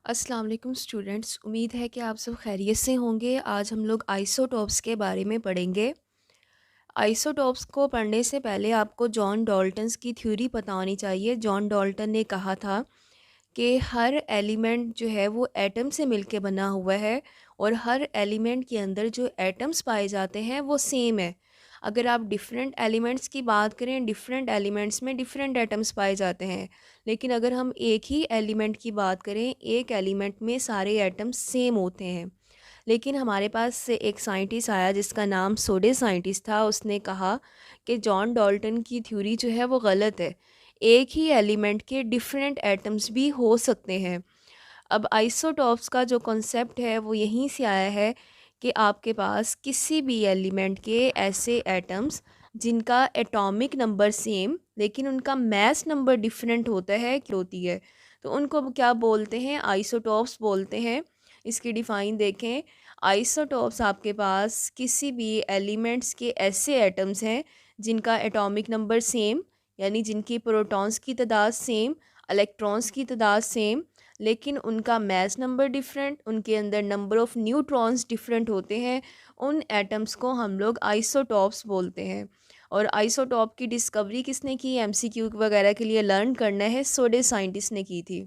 अस्सलाम वालेकुम स्टूडेंट्स, उम्मीद है कि आप सब खैरियत से होंगे। आज हम लोग आइसोटॉप्स के बारे में पढ़ेंगे। आइसोटॉप्स को पढ़ने से पहले आपको जॉन डाल्टन्स की थ्योरी पता होनी चाहिए। जॉन डाल्टन ने कहा था कि हर एलिमेंट जो है वो एटम से मिलके बना हुआ है और हर एलिमेंट के अंदर जो एटम्स पाए जाते हैं वो सेम है। अगर आप डिफरेंट एलिमेंट्स की बात करें, डिफरेंट एलिमेंट्स में डिफरेंट एटम्स पाए जाते हैं, लेकिन अगर हम एक ही एलिमेंट की बात करें, एक एलिमेंट में सारे एटम्स सेम होते हैं। लेकिन हमारे पास से एक साइंटिस्ट आया जिसका नाम सोडे साइंटिस्ट था। उसने कहा कि जॉन डाल्टन की थ्योरी जो है वो गलत है, एक ही एलिमेंट के डिफरेंट एटम्स भी हो सकते हैं। अब आइसोटॉप्स का जो कॉन्सेप्ट है वो यहीं से आया है कि आपके पास किसी भी एलिमेंट के ऐसे एटम्स जिनका एटॉमिक नंबर सेम लेकिन उनका मास नंबर डिफरेंट होता है होती है, तो उनको क्या बोलते हैं? आइसोटॉप्स बोलते हैं। इसकी डिफ़ाइन देखें। आइसोटॉप्स आपके पास किसी भी एलिमेंट्स के ऐसे एटम्स हैं जिनका एटॉमिक नंबर सेम, यानी जिनकी प्रोटॉन्स की तादाद सेम, इलेक्ट्रॉन्स की तादाद सेम, लेकिन उनका मास नंबर डिफरेंट, उनके अंदर नंबर ऑफ़ न्यूट्रॉन्स डिफरेंट होते हैं। उन एटम्स को हम लोग आइसोटॉप्स बोलते हैं। और आइसोटॉप की डिस्कवरी किसने की? एमसीक्यू वगैरह के लिए लर्न करना है, सोडे साइंटिस्ट ने की थी।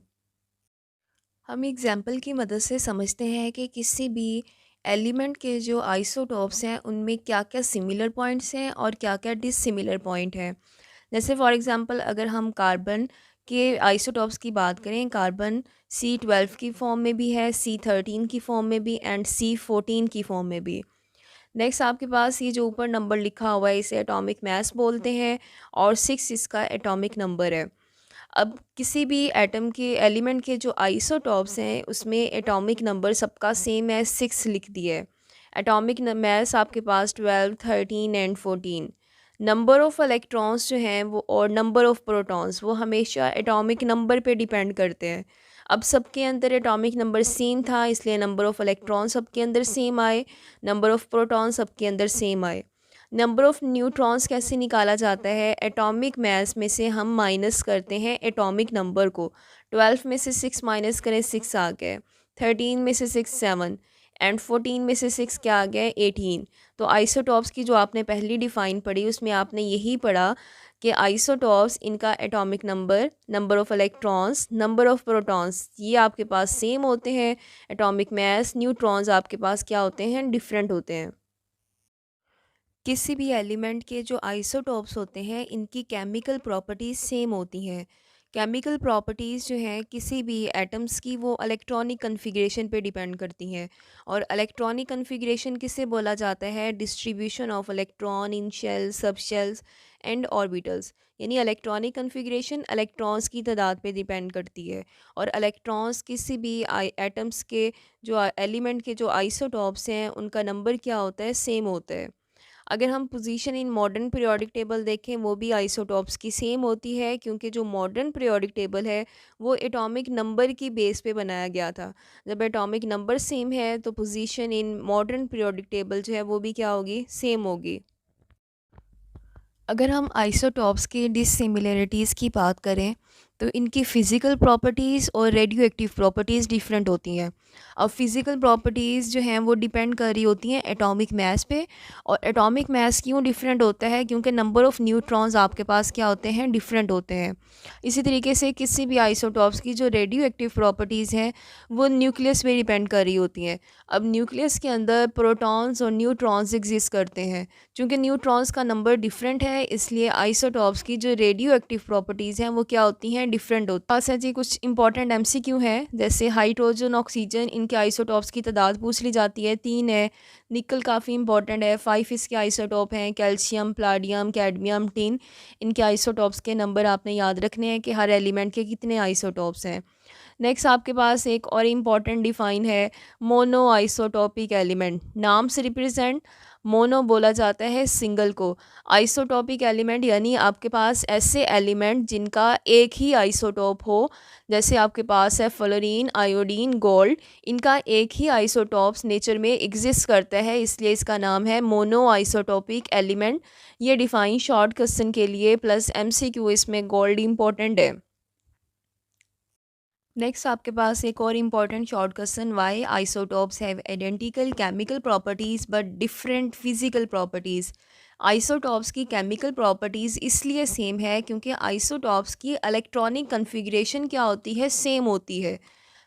हम एग्जाम्पल की मदद से समझते हैं कि किसी भी एलिमेंट के जो आइसोटॉप्स हैं उनमें क्या क्या सिमिलर पॉइंट्स हैं और क्या क्या डिसिमिलर पॉइंट हैं। जैसे फॉर एग्जांपल अगर हम कार्बन के आइसोटॉप्स की बात करें, कार्बन C12 की फॉर्म में भी है, C13 की फॉर्म में भी एंड C14 की फॉर्म में भी। नेक्स्ट आपके पास ये जो ऊपर नंबर लिखा हुआ है इसे एटॉमिक मास बोलते हैं और 6 इसका एटॉमिक नंबर है। अब किसी भी एटम के एलिमेंट के जो आइसोटॉप्स हैं उसमें एटॉमिक नंबर सबका सेम है, 6 लिख दिया है। एटॉमिक मास आपके पास 12, 13 एंड 14। नंबर ऑफ़ इलेक्ट्रॉन्स जो हैं वो और नंबर ऑफ़ प्रोटॉन्स वो हमेशा एटॉमिक नंबर पे डिपेंड करते हैं। अब सबके अंदर एटॉमिक नंबर सेम था इसलिए नंबर ऑफ़ इलेक्ट्रॉन सबके अंदर सेम आए, नंबर ऑफ़ प्रोटॉन सबके अंदर सेम आए। नंबर ऑफ़ न्यूट्रॉन्स कैसे निकाला जाता है? एटॉमिक मास में से हम माइनस करते हैं एटॉमिक नंबर को। 12 में से 6 माइनस करें, 6 आ गए। 13 में से 6 7 एंड 14 में से 6 क्या आ गया? 18। तो आइसोटॉप्स की जो आपने पहली डिफ़ाइन पढ़ी उसमें आपने यही पढ़ा कि आइसोटॉप्स इनका atomic number, number of electrons, number of protons ये आपके पास सेम होते हैं। एटॉमिक मास, न्यूट्रॉन्स आपके पास क्या होते हैं? डिफरेंट होते हैं। किसी भी एलिमेंट के जो आइसोटॉप्स होते हैं इनकी केमिकल प्रॉपर्टीज़ सेम होती हैं। केमिकल प्रॉपर्टीज़ जो हैं किसी भी एटम्स की वो इलेक्ट्रॉनिक कन्फिग्रेशन पे डिपेंड करती हैं। और इलेक्ट्रॉनिक कन्फिग्रेशन किसे बोला जाता है? Distribution of electron in shells, सब शेल्स एंड ऑर्बिटल्स। यानी इलेक्ट्रॉनिक कन्फिग्रेशन इलेक्ट्रॉन्स की तादाद पे डिपेंड करती है। और इलेक्ट्रॉन्स किसी भी एटम्स के जो एलिमेंट के जो आइसोटॉप्स हैं उनका नंबर क्या होता है? सेम होता है। अगर हम position in modern periodic table देखें वो भी आइसोटॉप्स की सेम होती है, क्योंकि जो मॉडर्न पीरियोडिक टेबल है वो एटॉमिक नंबर की बेस पे बनाया गया था। जब एटॉमिक नंबर सेम है तो position in modern periodic table जो है वो भी क्या होगी? सेम होगी। अगर हम आइसोटॉप्स की डिसिमिलरिटीज़ की बात करें तो इनकी फ़िज़िकल प्रॉपर्टीज़ और रेडियो एक्टिव प्रॉपर्टीज़ डिफरेंट होती हैं। अब फ़िज़िकल प्रॉपर्टीज़ जो हैं वो डिपेंड कर रही होती हैं एटॉमिक मास पे। और एटॉमिक मास क्यों डिफरेंट होता है? क्योंकि नंबर ऑफ़ न्यूट्रॉन्स आपके पास क्या होते हैं? डिफरेंट होते हैं। इसी तरीके से किसी भी आइसोटॉप्स की जो रेडियो एक्टिव प्रॉपर्टीज़ हैं वो न्यूक्लियस पे डिपेंड कर रही होती हैं। अब न्यूक्लियस के अंदर प्रोटॉन्स और न्यूट्रॉन्स एग्जिस्ट करते हैं। चूँकि न्यूट्रॉन्स का नंबर डिफरेंट है इसलिए आइसोटॉप्स की जो रेडियो एक्टिव प्रॉपर्टीज़ हैं वो क्या होती हैं? डिफरेंट होती हैं। पास है जी कुछ इंपॉर्टेंट एमसीक्यू हैं, जैसे हाइड्रोजन, ऑक्सीजन, इनके आइसोटॉप्स की तादाद पूछ ली जाती है, 3 है। निकल काफ़ी इंपॉर्टेंट है, 5 इसके आइसोटॉप हैं। कैल्शियम, प्लाडियम, कैडमियम, टिन, इनके आइसोटॉप्स के नंबर आपने याद रखने हैं कि हर एलिमेंट के कितने आइसोटॉप्स हैं। नेक्स्ट आपके पास एक और इम्पॉर्टेंट डिफाइन है, मोनो आइसोटॉपिक एलिमेंट। नाम से रिप्रेजेंट मोनो बोला जाता है सिंगल को। आइसोटॉपिक एलिमेंट यानी आपके पास ऐसे एलिमेंट जिनका एक ही आइसोटॉप हो। जैसे आपके पास है फ्लोरीन, आयोडीन, गोल्ड, इनका एक ही आइसोटॉप्स नेचर में एग्जिस्ट करता है इसलिए इसका नाम है मोनो आइसोटॉपिक एलिमेंट। ये डिफाइन शॉर्ट क्वेश्चन के लिए प्लस एमसीक्यू इसमें गोल्ड इम्पोर्टेंट है। नेक्स्ट आपके पास एक और important short question, why isotopes have identical chemical properties but different physical properties. Isotopes की केमिकल प्रॉपर्टीज़ इसलिए सेम है क्योंकि आइसोटोप्स की इलेक्ट्रॉनिक कन्फिग्रेशन क्या होती है, सेम होती है।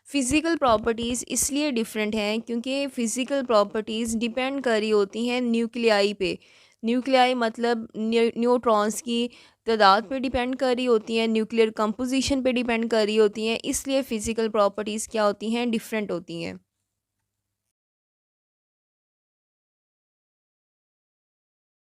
फिज़िकल प्रॉपर्टीज़ इसलिए डिफरेंट हैं क्योंकि फ़िज़िकल प्रॉपर्टीज़ डिपेंड कर रही होती हैं न्यूक्लियाई पे। न्यूक्लियाई मतलब न्यूट्रॉन्स की तादाद पे डिपेंड कर रही होती हैं, न्यूक्लियर कंपोजिशन पे डिपेंड कर रही होती हैं, इसलिए फ़िज़िकल प्रॉपर्टीज़ क्या होती हैं, डिफरेंट होती हैं।